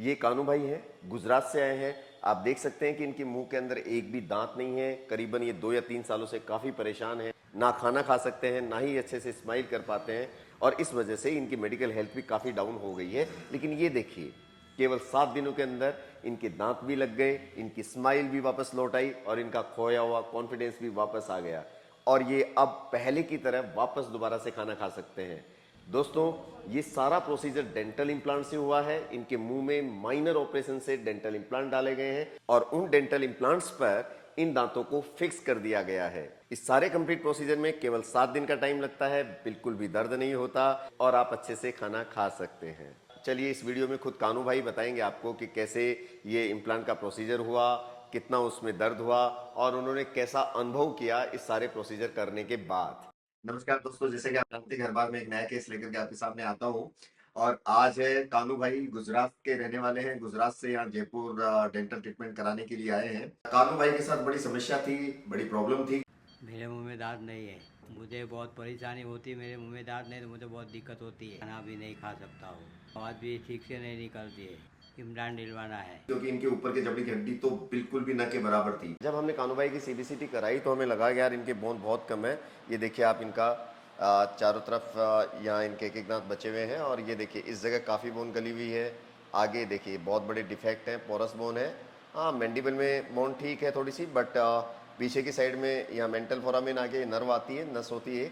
ये कानू भाई हैं, गुजरात से आए हैं। आप देख सकते हैं कि इनके मुंह के अंदर एक भी दांत नहीं है। करीबन ये 2 या 3 सालों से काफ़ी परेशान हैं। ना खाना खा सकते हैं, ना ही अच्छे से स्माइल कर पाते हैं और इस वजह से इनकी मेडिकल हेल्थ भी काफ़ी डाउन हो गई है। लेकिन ये देखिए, केवल 7 दिनों के अंदर इनके दांत भी लग गए, इनकी स्माइल भी वापस लौट आई और इनका खोया हुआ कॉन्फिडेंस भी वापस आ गया और ये अब पहले की तरह वापस दोबारा से खाना खा सकते हैं। दोस्तों, ये सारा प्रोसीजर डेंटल इम्प्लांट से हुआ है। इनके मुंह में माइनर ऑपरेशन से डेंटल इम्प्लांट डाले गए हैं और उन डेंटल इम्प्लांट्स पर इन दांतों को फिक्स कर दिया गया है। इस सारे कंप्लीट प्रोसीजर में केवल 7 दिन का टाइम लगता है, बिल्कुल भी दर्द नहीं होता और आप अच्छे से खाना खा सकते हैं। चलिए, इस वीडियो में खुद कानू भाई बताएंगे आपको कि कैसे ये इम्प्लांट का प्रोसीजर हुआ, कितना उसमें दर्द हुआ और उन्होंने कैसा अनुभव किया इस सारे प्रोसीजर करने के बाद। नमस्कार दोस्तों, जैसे कि आप जानते हैं, हर बार मैं एक नया केस लेकर के आपके सामने आता हूँ और आज है कानू भाई, गुजरात के रहने वाले हैं। गुजरात से यहाँ जयपुर डेंटल ट्रीटमेंट कराने के लिए आए हैं। कानू भाई के साथ बड़ी समस्या थी, बड़ी प्रॉब्लम थी। मेरे मुंह में दांत नहीं है, मुझे बहुत परेशानी होती है। मेरे मुंह में दांत नहीं तो मुझे बहुत दिक्कत होती है, खाना भी नहीं खा सकता हूँ, आवाज़ भी ठीक से नहीं निकलती है। इम्प्लांट दिलवाना है क्योंकि इनके ऊपर की जबड़ी की हड्डी तो बिल्कुल भी न के बराबर थी। जब हमने कानू भाई की सीबीसीटी कराई तो हमें लगा कि यार इनके बोन बहुत कम है। ये देखिए आप, इनका चारों तरफ यहाँ इनके एक एक दांत बचे हुए हैं और ये देखिए इस जगह काफ़ी बोन गली हुई है। आगे देखिए बहुत बड़े डिफेक्ट हैं, पोरस बोन है। हाँ, मैंडिबल में बोन ठीक है थोड़ी सी, बट पीछे की साइड में यहाँ मेंटल फोरामेन आगे नर्व आती है, नस होती है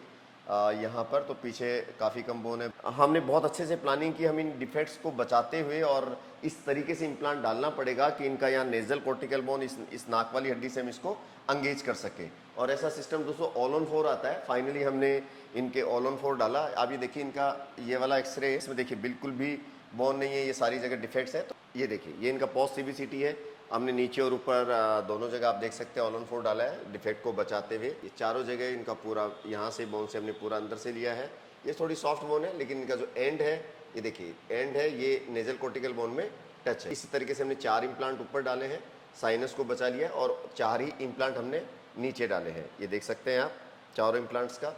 यहाँ पर, तो पीछे काफ़ी कम बोन है। हमने बहुत अच्छे से प्लानिंग की, हम इन डिफेक्ट्स को बचाते हुए, और इस तरीके से इम्प्लांट डालना पड़ेगा कि इनका यहाँ नेजल कॉर्टिकल बोन, इस नाक वाली हड्डी से हम इसको अंगेज कर सके। और ऐसा सिस्टम दोस्तों ऑल ऑन 4 आता है। फाइनली हमने इनके ऑल ऑन 4 डाला। आप ये देखिए, इनका ये वाला एक्सरे, इसमें देखिए बिल्कुल भी बोन नहीं है, ये सारी जगह डिफेक्ट्स है। तो ये देखिए, ये इनका पोस्ट सीबीसीटी है। हमने नीचे और ऊपर दोनों जगह आप देख सकते हैं ऑल ऑन 4 डाला है, डिफेक्ट को बचाते हुए। ये चारों जगह इनका पूरा यहाँ से बोन से हमने पूरा अंदर से लिया है। ये थोड़ी सॉफ्ट बोन है, लेकिन इनका जो एंड है, ये देखिए एंड है, ये नेजल कॉर्टिकल बोन में टच है। इसी तरीके से हमने 4 इम्प्लांट ऊपर डाले हैं, साइनस को बचा लिया और 4 ही इम्प्लांट हमने नीचे डाले हैं। ये देख सकते हैं आप चारों इम्प्लांट्स का।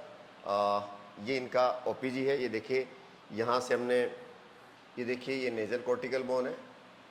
ये इनका ओपीजी है। ये देखिए यहाँ से हमने, ये देखिए ये नेजल कॉर्टिकल बोन है,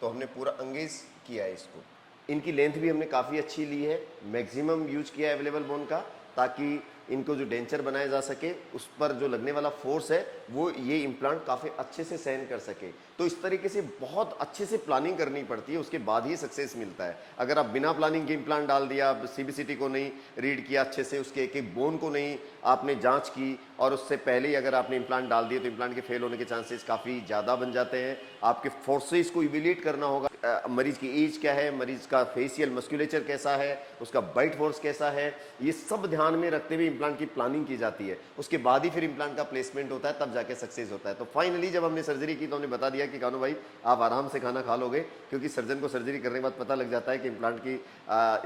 तो हमने पूरा अंगेज किया है इसको। इनकी लेंथ भी हमने काफ़ी अच्छी ली है, मैक्सिमम यूज किया है अवेलेबल बोन का, ताकि इनको जो डेंचर बनाया जा सके उस पर जो लगने वाला फोर्स है वो ये इम्प्लांट काफ़ी अच्छे से सहन कर सके। तो इस तरीके से बहुत अच्छे से प्लानिंग करनी पड़ती है, उसके बाद ही सक्सेस मिलता है। अगर आप बिना प्लानिंग के इम्प्लांट डाल दिया, सीबीसीटी को नहीं रीड किया अच्छे से, उसके एक एक बोन को नहीं आपने जांच की और उससे पहले ही अगर आपने इम्प्लांट डाल दिए, तो इम्प्लांट के फेल होने के चांसेस काफ़ी ज़्यादा बन जाते हैं। आपके फोर्सेस को इवेल्युएट करना होगा, मरीज की एज क्या है, मरीज का फेशियल मस्कुलेचर कैसा है, उसका बाइट फोर्स कैसा है, ये सब ध्यान में रखते हुए इम्प्लांट की प्लानिंग की जाती है। उसके बाद ही फिर इम्प्लांट का प्लेसमेंट होता है, तब जाके सक्सेस होता है। तो फाइनली जब हमने सर्जरी की तो हमने बता दिया कि कानू भाई आप आराम से खाना खा लोगे, क्योंकि सर्जन को सर्जरी करने के बाद पता लग जाता है कि इम्प्लांट की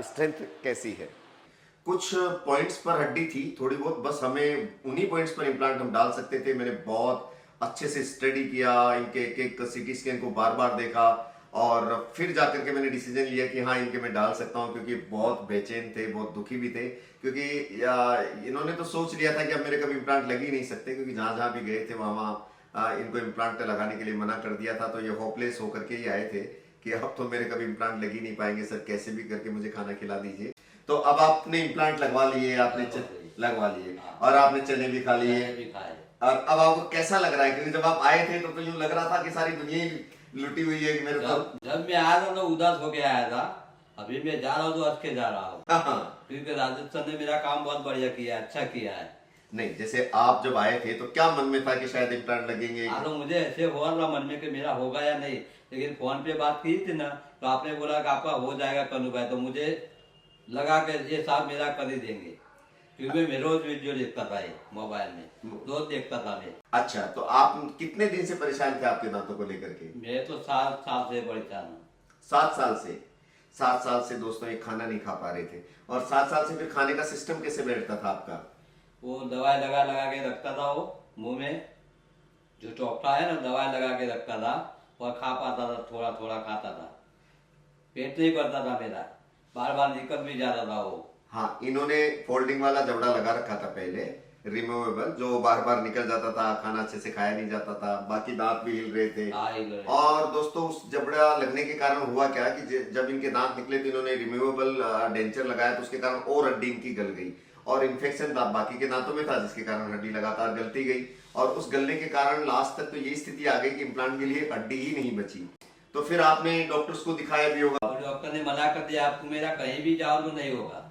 स्ट्रेंथ कैसी है। कुछ पॉइंट्स पर हड्डी थी थोड़ी बहुत, बस हमें उन्हीं पॉइंट्स पर इम्प्लांट हम डाल सकते थे। मैंने बहुत अच्छे से स्टडी किया, इनके एक एक सीटी स्कैन को बार बार देखा और फिर जाकर के मैंने डिसीजन लिया कि हाँ, इनके मैं डाल सकता हूँ, क्योंकि बहुत बेचैन थे, बहुत दुखी भी थे। क्योंकि इन्होंने तो सोच लिया था कि अब मेरे कभी इम्प्लांट लग ही नहीं सकते, क्योंकि जहाँ जहाँ भी गए थे वहाँ इनको इम्प्लांट लगाने के लिए मना कर दिया था। तो ये होपलेस होकर के ही आए थे कि अब तो मेरे कभी इम्प्लांट लग ही नहीं पाएंगे सर, कैसे भी करके मुझे खाना खिला दीजिए। तो अब आपने इम्प्लांट लगवा लिए, आपने लगवा लिए और आपने चने भी खा लिए। और अब आपको कैसा लग रहा है? क्योंकि जब आप आए थे तो यूं लग रहा था कि सारी दुनिया ही लुटी हुई है कि मेरे को। जब मैं आया था तो उदास होके आया था, अभी मैं जा रहा हूँ तो हंस के जा रहा हूँ, क्योंकि राजस्थान ने मेरा काम बहुत बढ़िया किया है, अच्छा किया है। नहीं, जैसे आप जब आए थे तो क्या मन में था कि शायद इम्प्लांट लगेंगे? मुझे ऐसे हुआ था मन में कि मेरा होगा या नहीं, लेकिन फोन पे बात की थी ना, तो आपने बोला कि आपका हो जाएगा कन्नू भाई, तो मुझे लगा कि ये साहब मेरा कर ही देंगे, क्योंकि मैं रोज वीडियो देखता था, मोबाइल में रोज देखता था मैं। अच्छा, तो आप कितने दिन से परेशान थे आपके दांतों को लेकर के? मैं तो 7 साल से परेशान हूँ। 7 साल से? 7 साल से दोस्तों एक खाना नहीं खा पा रहे थे। और 7 साल से फिर खाने का सिस्टम कैसे बैठता था आपका? वो दवाई लगा लगा के रखता था, वो मुंह में जो चौकटा है ना, दवाई लगा के रखता था और खा पाता था, थोड़ा थोड़ा खाता था, पेट नहीं भरता था मेरा, बार बार निकल भी जाता था वो। हाँ, इन्होंने फोल्डिंग वाला जबड़ा लगा रखा था पहले रिमूवेबल, जो बार बार निकल जाता था, खाना अच्छे से खाया नहीं जाता था, बाकी दांत भी हिल रहे थे। हाँ, हिल रहे थे। और दोस्तों उस जबड़ा लगने के कारण हुआ क्या कि जब इनके दांत निकले तो इन्होंने रिमूवेबल डेंचर लगाया, तो उसके कारण और हड्डी इनकी गल गई और इन्फेक्शन बाकी के दांतों में था, जिसके कारण हड्डी लगातार गलती गई और उस गलने के कारण लास्ट तक तो यही स्थिति आ गई कि इम्प्लांट के लिए हड्डी ही नहीं बची। तो फिर आपने डॉक्टर्स को दिखाया भी होगा? और डॉक्टर ने मना कर दिया, आपको मेरा कहीं भी जाओ तो नहीं होगा।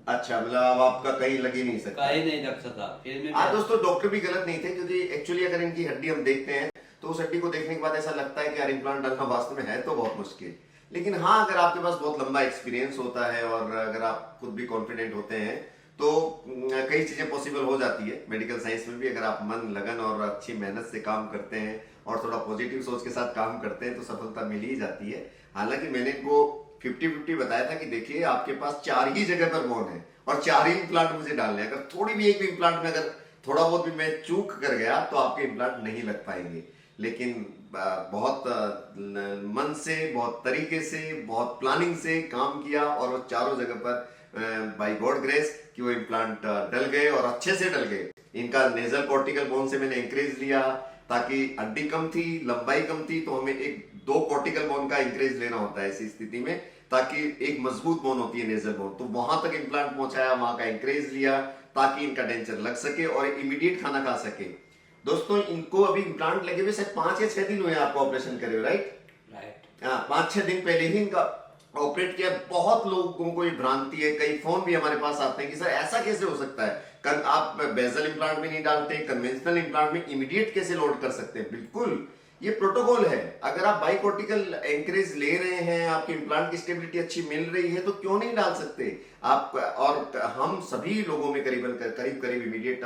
अच्छा, मतलब अब आपका कहीं लग ही नहीं सकता? कहीं नहीं लग सकता। फिर मैं हाँ दोस्तों, डॉक्टर भी गलत नहीं थे, क्योंकि एक्चुअली अगर इनकी हड्डी हम देखते हैं तो उस हड्डी को देखने के बाद ऐसा लगता है कि यार इम्प्लांट डालना वास्तव में है तो बहुत मुश्किल। लेकिन हाँ, अगर आपके पास बहुत लंबा एक्सपीरियंस होता है और अगर आप खुद भी कॉन्फिडेंट होते हैं तो कई चीजें पॉसिबल हो जाती है। मेडिकल साइंस में भी अगर आप मन लगन और अच्छी मेहनत से काम करते हैं और थोड़ा पॉजिटिव सोच के साथ काम करते हैं तो सफलता मिल ही जाती है। हालांकि मैंने इनको 50-50 बताया था कि देखिए आपके पास 4 ही जगह पर बोन है और 4 ही इम्प्लांट मुझे डालने हैं। अगर थोड़ी भी एक भी इम्प्लांट में अगर थोड़ा बहुत भी मैं चूक कर गया तो आपके इम्प्लांट नहीं लग पाएंगे। लेकिन बहुत मन से, बहुत तरीके से, बहुत प्लानिंग से काम किया और वो चारों जगह पर बाय गॉड ग्रेस कि वो इम्प्लांट डल गए और अच्छे से डल गए। इनका नेजल कॉर्टिकल बोन से मैंने इंक्रीज लिया ताकि हड्डी कम थी, लंबाई कम थी, तो हमें 1-2 कॉर्टिकल बोन का इंक्रीज लेना होता है ऐसी स्थिति में, ताकि एक मजबूत बोन होती है नेजल बोन, तो वहां तक इम्प्लांट पहुंचाया, वहां का इंक्रीज लिया ताकि इनका डेंचर लग सके और इमीडिएट खाना खा सके। दोस्तों इनको अभी इम्प्लांट लगे हुए शायद 5 या 6 दिन हुए आपको ऑपरेशन करे हुए, राइट? 5-6 दिन पहले ही इनका ऑपरेट किया। बहुत लोगों को ये भ्रांति है, कई फोन भी हमारे पास आते हैं कि सर ऐसा कैसे हो सकता है, आप बेजल इम्प्लांट में नहीं डालते, कन्वेंशनल इम्प्लांट में इमीडिएट कैसे लोड कर सकते हैं? बिल्कुल, ये प्रोटोकॉल है। अगर आप बाइकॉर्टिकल एंकरेज ले रहे हैं, आपकी इम्प्लांट की स्टेबिलिटी अच्छी मिल रही है तो क्यों नहीं डाल सकते आप? और हम सभी लोगों में करीब करीब इमीडिएट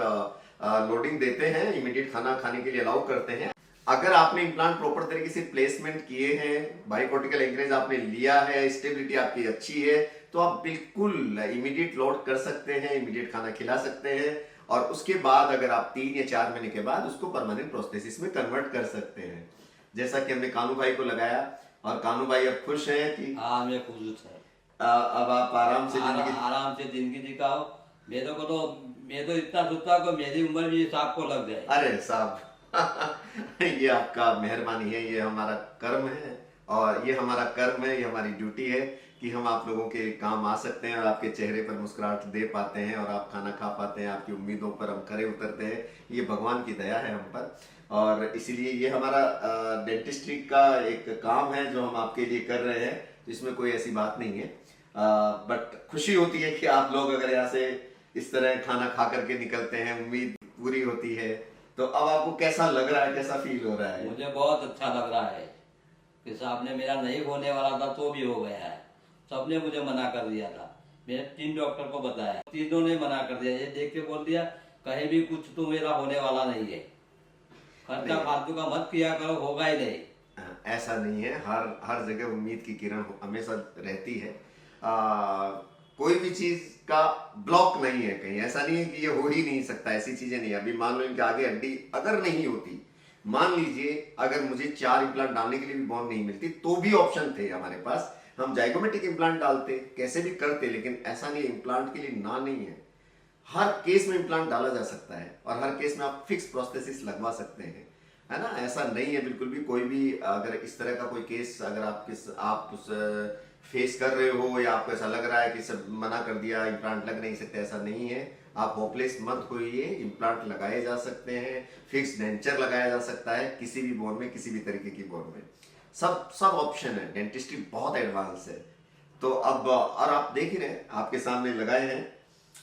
लोडिंग देते हैं, इमीडिएट खाना खाने के लिए अलाउ करते हैं। अगर आपने इम्प्लांट प्रॉपर तरीके से प्लेसमेंट किए हैं, बाइकॉर्टिकल एंकरेज आपने लिया है, स्टेबिलिटी आपकी अच्छी है, तो आप बिल्कुल इमीडिएट लोड कर सकते हैं, इमीडिएट खाना खिला सकते हैं और उसके बाद अगर आप 3 या 4 महीने के बाद उसको परमानेंट प्रोस्थेसिस में कन्वर्ट कर सकते हैं, जैसा कि हमने कानू भाई को लगाया। और कानू भाई अब खुश हैं कि हाँ, मैं खुश है। अब आप आराम से जिंदगी दिखाओ। मैं तो इतना सोचता हूँ कि मेरी उम्र भी साहब को लग जाए। अरे साहब ये आपका मेहरबानी है, ये हमारा कर्म है और ये हमारा कर्म है, ये हमारी ड्यूटी है कि हम आप लोगों के काम आ सकते हैं और आपके चेहरे पर मुस्कुराहट दे पाते हैं और आप खाना खा पाते हैं, आपकी उम्मीदों पर हम खरे उतरते हैं। ये भगवान की दया है हम पर और इसीलिए ये हमारा डेंटिस्ट्री का एक काम है जो हम आपके लिए कर रहे हैं, इसमें कोई ऐसी बात नहीं है। बट खुशी होती है कि आप लोग अगर यहाँ से इस तरह खाना खा करके निकलते हैं, उम्मीद पूरी होती है। तो अब आपको कैसा लग रहा है, कैसा फील हो रहा है? मुझे बहुत अच्छा लग रहा है कि साहब ने मेरा नहीं होने वाला था तो भी हो गया है। सबने मुझे मना कर दिया था, मैंने 3 डॉक्टर को बताया, तीनों ने मना कर दिया। ये देख के बोल दिया कहीं भी कुछ तो मेरा होने वाला नहीं है, खर्चा फालतू का मत किया करो, होगा ही नहीं। ऐसा नहीं है, हर जगह उम्मीद की किरण हमेशा रहती है। कोई भी चीज का ब्लॉक नहीं है कहीं, ऐसा नहीं है कि ये हो ही नहीं सकता, ऐसी चीजें नहीं। अभी मान लो इनके आगे हड्डी अगर नहीं होती, मान लीजिए अगर मुझे 4 इम्प्लांट डालने के लिए भी बोन नहीं मिलती तो भी ऑप्शन थे हमारे पास, हम जाइगोमेटिक इम्प्लांट डालते, कैसे भी करते। लेकिन ऐसा नहीं, इम्प्लांट के लिए ना नहीं है, हर केस में इम्प्लांट डाला जा सकता है और हर केस में आप फिक्स प्रोस्थेसिस लगवा सकते हैं, है ना? ऐसा नहीं है बिल्कुल भी। कोई भी अगर इस तरह का कोई केस अगर आप उस फेस कर रहे हो या आपको ऐसा लग रहा है कि सब मना कर दिया, इम्प्लांट लग नहीं सकते, ऐसा नहीं है। आप होपलेस मत होइए, इम्प्लांट लगाए जा सकते हैं, फिक्स डेंचर लगाया जा सकता है किसी भी बोन में, किसी भी तरीके की बोन में, सब ऑप्शन है। डेंटिस्ट्री बहुत एडवांस है। तो अब और आप देख ही रहे, आपके सामने लगाए हैं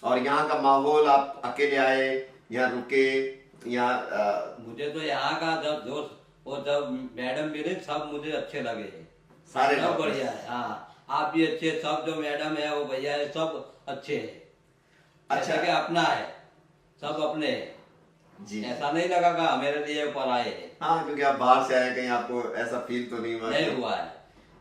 और यहाँ का माहौल, आप अकेले आए, यहाँ रुके, यहाँ मुझे तो यहाँ का जब दोस्त और जब मैडम मिले सब मुझे अच्छे लगे, सारे सब बढ़िया है। हाँ, आप भी अच्छे, सब जो मैडम है वो भैया है, सब अच्छे है। अच्छा कि अपना है, सब अपने है जी। ऐसा नहीं लगा कि मेरे लिए ऊपर आए हैं। हाँ, क्योंकि आप बाहर से आए, कहीं आपको ऐसा फील तो नहीं हुआ? नहीं हुआ है,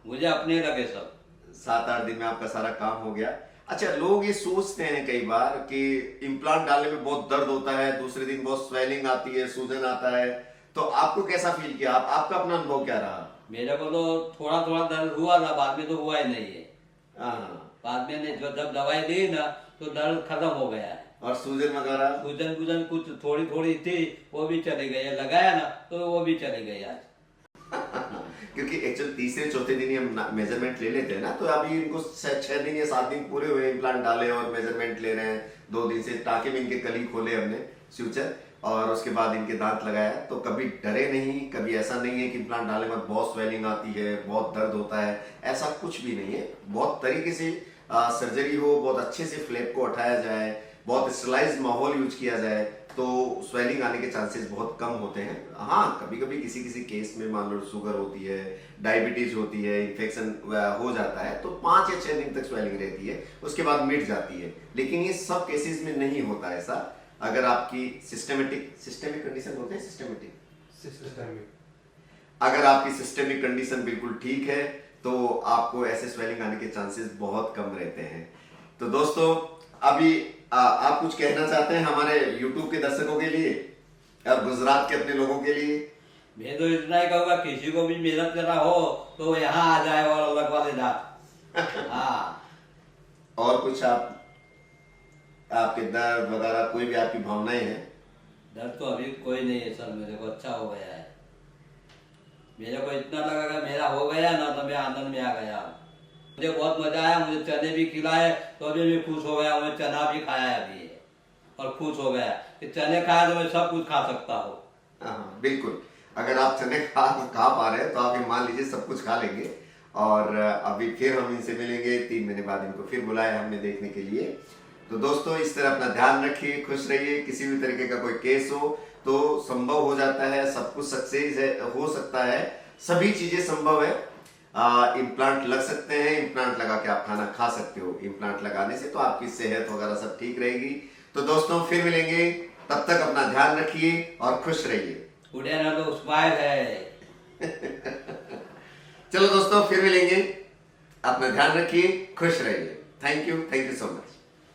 मुझे अपने लगे सब। 7-8 दिन में आपका सारा काम हो गया। अच्छा, लोग ये सोचते हैं कई बार कि इम्प्लांट डालने में बहुत दर्द होता है, दूसरे दिन बहुत स्वेलिंग आती है, सूजन आता है, तो आपको कैसा फील किया? आपका अपना अनुभव क्या रहा? मेरे को तो थोड़ा थोड़ा दर्द हुआ था, बाद में तो हुआ ही नहीं है। हाँ, बाद में जब दवाई ली ना तो दर्द खत्म हो गया है। और सूजन वगैरह? सूजन वूजन कुछ थोड़ी थोड़ी थी, वो भी चली गई, लगाया ना तो वो भी चली गई आज। क्योंकि एक्चुअल तीसरे चौथे दिन ही हम मेजरमेंट ले लेते हैं ना, तो अभी इनको 6 दिन या 7 दिन पूरे हुए इम्प्लांट डाले और मेजरमेंट ले रहे हैं। 2 दिन से टाँके में इनके कली खोले हमने फ्यूचर, और उसके बाद इनके दांत लगाया। तो कभी डरे नहीं, कभी ऐसा नहीं है कि इम्प्लांट डालने के बाद बहुत स्वेलिंग आती है, बहुत दर्द होता है, ऐसा कुछ भी नहीं है। बहुत तरीके से सर्जरी हो, बहुत अच्छे से फ्लैप को उठाया जाए, बहुत स्टरलाइज्ड माहौल यूज किया जाए, तो स्वेलिंग आने के चांसेस बहुत कम होते हैं। हाँ, कभी कभी किसी किसी केस में मान लो शुगर होती है, डायबिटीज होती है, इन्फेक्शन हो जाता है, तो 5 या 6 दिन तक स्वेलिंग रहती है, उसके बाद मिट जाती है। लेकिन ये सब केसेस में नहीं होता ऐसा। अगर आपकी सिस्टेमिक कंडीशन बोलते हैं, सिस्टेमिक, अगर आपकी सिस्टेमिक कंडीशन बिल्कुल ठीक है तो आपको ऐसे स्वेलिंग आने के चांसेस बहुत कम रहते हैं। तो दोस्तों, अभी आप कुछ कहना चाहते हैं हमारे YouTube के दर्शकों के लिए और गुजरात के अपने लोगों के लिए? मैं तो इतना ही कहूँगा, किसी को भी मेहनत करना हो तो यहाँ आ जाए और लगवा ले दांत। हाँ। और कुछ आपके दर्द वगैरह, कोई भी आपकी भावनाएं हैं? दर्द तो अभी कोई नहीं है सर, मेरे को अच्छा हो गया है। मेरे को इतना लगा कि मेरा हो गया ना, तो मैं आनंद में आ गया। मुझे बहुत मजा आया, मुझे चने भी खिलाए तो अभी मैं खुश हो गया। मैं चना भी खाया अभी और खुश हो गया कि चने खाया तो मैं सब कुछ खा सकता हूँ। हाँ, बिल्कुल। अगर आप चने खा पा रहे हैं तो आप ये मान लीजिए सब कुछ खा लेंगे। और अभी फिर हम इनसे मिलेंगे 3 महीने बाद, इनको फिर बुलाया हमने देखने के लिए। तो दोस्तों, इस तरह अपना ध्यान रखिए, खुश रहिए। किसी भी तरीके का कोई केस हो तो संभव हो जाता है, सब कुछ सक्सेस हो सकता है, सभी चीजें संभव है। इम्प्लांट लग सकते हैं, इम्प्लांट लगा के आप खाना खा सकते हो। इम्प्लांट लगाने से तो आपकी सेहत वगैरह सब ठीक रहेगी। तो दोस्तों, फिर मिलेंगे, तब तक अपना ध्यान रखिए और खुश रहिए। उड़े ना तो स्माइल है। चलो दोस्तों, फिर मिलेंगे, अपना ध्यान रखिए, खुश रहिए। Thank you so much.